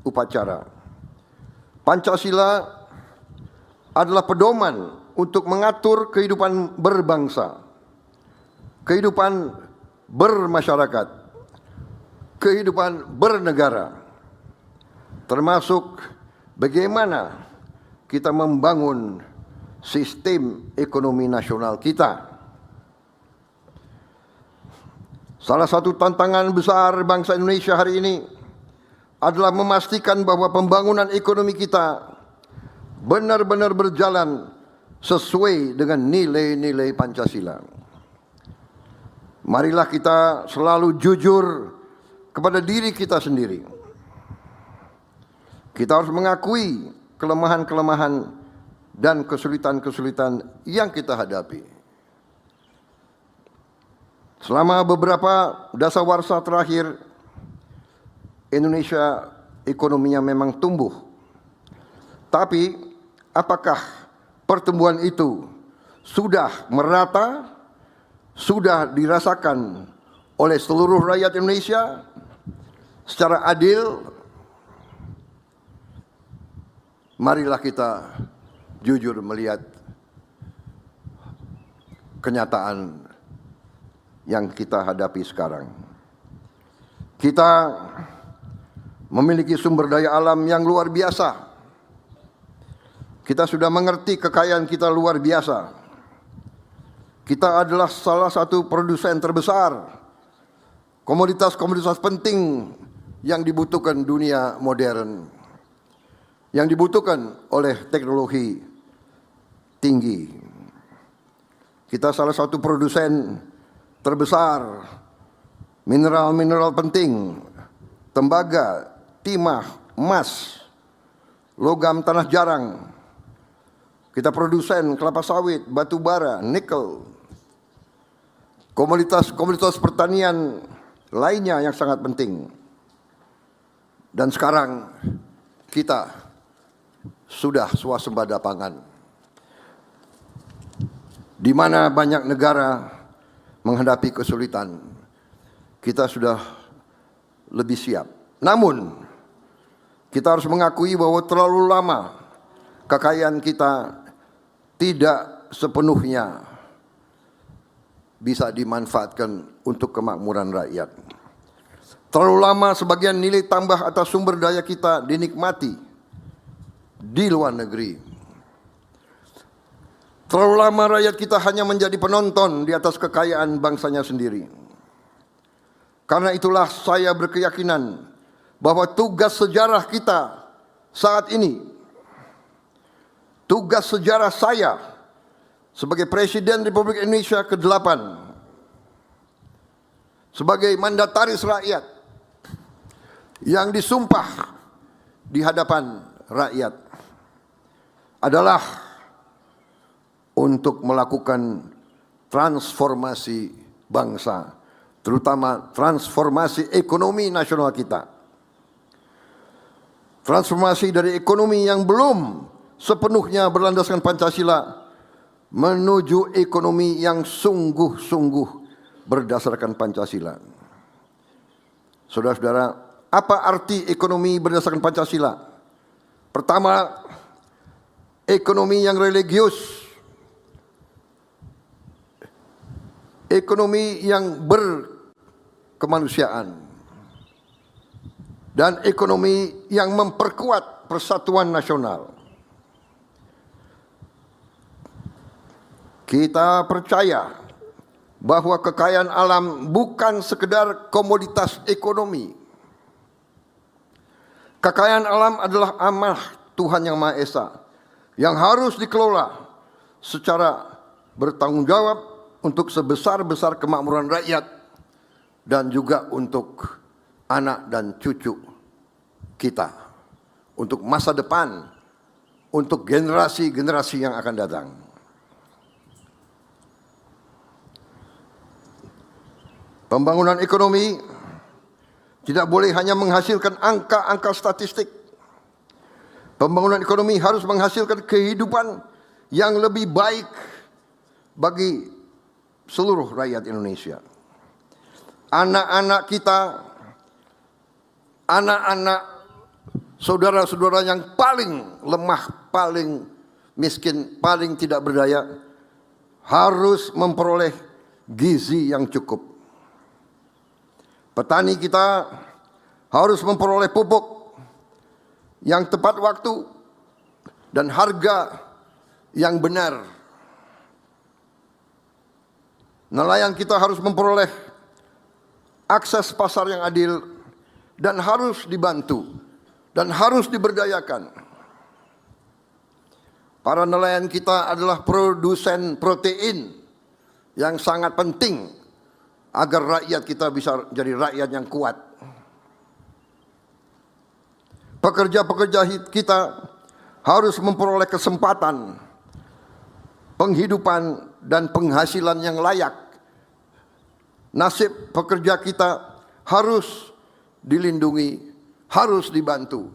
upacara. Pancasila adalah pedoman untuk mengatur kehidupan berbangsa, kehidupan bermasyarakat, kehidupan bernegara, termasuk bagaimana kita membangun sistem ekonomi nasional kita. Salah satu tantangan besar bangsa Indonesia hari ini adalah memastikan bahwa pembangunan ekonomi kita benar-benar berjalan sesuai dengan nilai-nilai Pancasila. Marilah kita selalu jujur kepada diri kita sendiri. Kita harus mengakui kelemahan-kelemahan dan kesulitan-kesulitan yang kita hadapi. Selama beberapa dasawarsa terakhir, Indonesia ekonominya memang tumbuh. Tapi apakah pertumbuhan itu sudah merata, sudah dirasakan oleh seluruh rakyat Indonesia secara adil? Marilah kita jujur melihat kenyataan yang kita hadapi sekarang. Kita memiliki sumber daya alam yang luar biasa. Kita sudah mengerti kekayaan kita luar biasa. Kita adalah salah satu produsen terbesar komoditas-komoditas penting yang dibutuhkan dunia modern, yang dibutuhkan oleh teknologi tinggi. Kita salah satu produsen terbesar mineral-mineral penting, tembaga, timah, emas, logam tanah jarang. Kita produsen kelapa sawit, batu bara, nikel, komoditas pertanian lainnya yang sangat penting. Dan sekarang kita sudah swasembada pangan, di mana banyak negara menghadapi kesulitan. Kita sudah lebih siap. Namun kita harus mengakui bahwa terlalu lama kekayaan kita tidak sepenuhnya bisa dimanfaatkan untuk kemakmuran rakyat. Terlalu lama sebagian nilai tambah atas sumber daya kita dinikmati di luar negeri. Terlalu lama rakyat kita hanya menjadi penonton di atas kekayaan bangsanya sendiri. Karena itulah saya berkeyakinan bahwa tugas sejarah kita saat ini, tugas sejarah saya sebagai Presiden Republik Indonesia ke-8, sebagai mandataris rakyat yang disumpah di hadapan rakyat, adalah untuk melakukan transformasi bangsa, terutama transformasi ekonomi nasional kita. Transformasi dari ekonomi yang belum sepenuhnya berlandaskan Pancasila menuju ekonomi yang sungguh-sungguh berdasarkan Pancasila. Saudara-saudara, apa arti ekonomi berdasarkan Pancasila? Pertama, ekonomi yang religius, ekonomi yang berkemanusiaan, dan ekonomi yang memperkuat persatuan nasional. Kita percaya bahwa kekayaan alam bukan sekedar komoditas ekonomi. Kekayaan alam adalah amanah Tuhan Yang Maha Esa yang harus dikelola secara bertanggung jawab untuk sebesar-besar kemakmuran rakyat dan juga untuk anak dan cucu kita, untuk masa depan, untuk generasi-generasi yang akan datang. Pembangunan ekonomi tidak boleh hanya menghasilkan angka-angka statistik. Pembangunan ekonomi harus menghasilkan kehidupan yang lebih baik bagi seluruh rakyat Indonesia. Anak-anak kita, anak-anak saudara-saudara yang paling lemah, paling miskin, paling tidak berdaya harus memperoleh gizi yang cukup. Petani kita harus memperoleh pupuk yang tepat waktu dan harga yang benar. Nelayan kita harus memperoleh akses pasar yang adil dan harus dibantu dan harus diberdayakan. Para nelayan kita adalah produsen protein yang sangat penting agar rakyat kita bisa jadi rakyat yang kuat. Pekerja-pekerja kita harus memperoleh kesempatan penghidupan dan penghasilan yang layak. Nasib pekerja kita harus dilindungi, harus dibantu.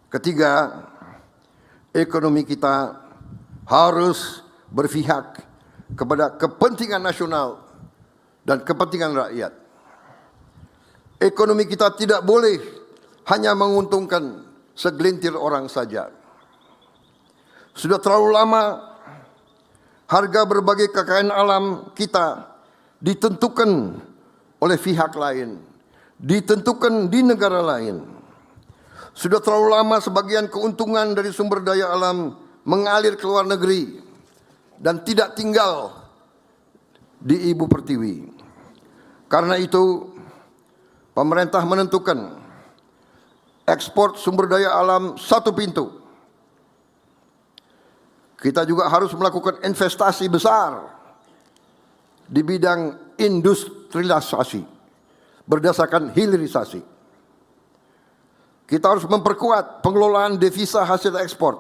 Ketiga, ekonomi kita harus berpihak kepada kepentingan nasional dan kepentingan rakyat. Ekonomi kita tidak boleh hanya menguntungkan segelintir orang saja. Sudah terlalu lama harga berbagai kekayaan alam kita ditentukan oleh pihak lain, ditentukan di negara lain. Sudah terlalu lama sebagian keuntungan dari sumber daya alam mengalir ke luar negeri dan tidak tinggal di ibu pertiwi. Karena itu, pemerintah menentukan ekspor sumber daya alam satu pintu. Kita juga harus melakukan investasi besar di bidang industrialisasi berdasarkan hilirisasi. Kita harus memperkuat pengelolaan devisa hasil ekspor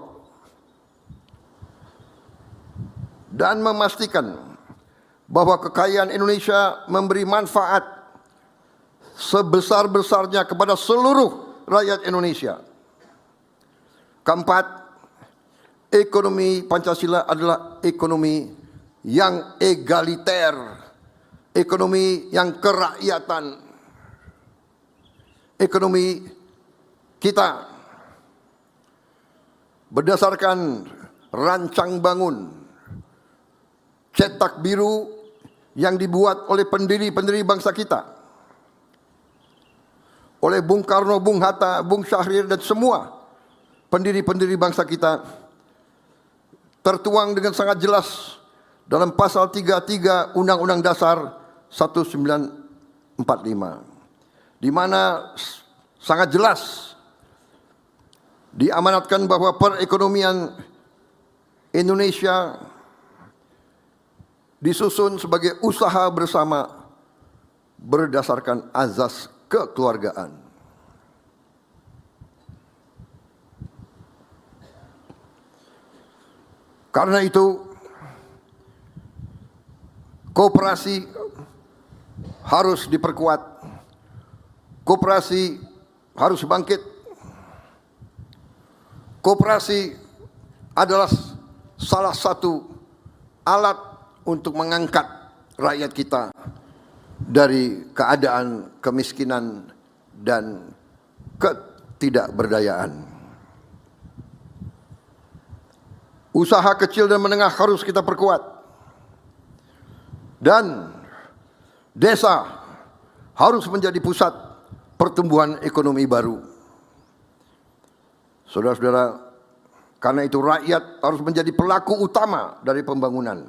dan memastikan bahwa kekayaan Indonesia memberi manfaat sebesar-besarnya kepada seluruh rakyat Indonesia. Keempat, ekonomi Pancasila adalah ekonomi yang egaliter, ekonomi yang kerakyatan. Ekonomi kita berdasarkan rancang bangun cetak biru yang dibuat oleh pendiri-pendiri bangsa kita, oleh Bung Karno, Bung Hatta, Bung Syahrir dan semua pendiri-pendiri bangsa kita, tertuang dengan sangat jelas dalam pasal 33 Undang-Undang Dasar 1945, di mana sangat jelas diamanatkan bahwa perekonomian Indonesia disusun sebagai usaha bersama berdasarkan azas kekeluargaan. Karena itu, koperasi harus diperkuat, koperasi harus bangkit. Koperasi adalah salah satu alat untuk mengangkat rakyat kita dari keadaan kemiskinan dan ketidakberdayaan. Usaha kecil dan menengah harus kita perkuat. Dan desa harus menjadi pusat pertumbuhan ekonomi baru. Saudara-saudara, karena itu rakyat harus menjadi pelaku utama dari pembangunan.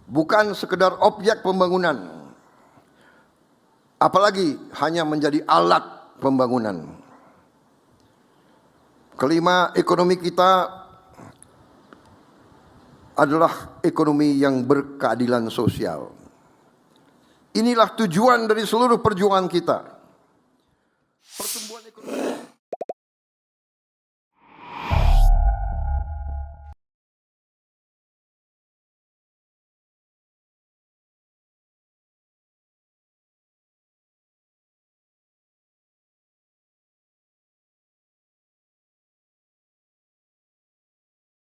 Bukan sekedar objek pembangunan. Apalagi hanya menjadi alat pembangunan. Kelima, ekonomi kita adalah ekonomi yang berkeadilan sosial. Inilah tujuan dari seluruh perjuangan kita. Pertumbuhan ekonomi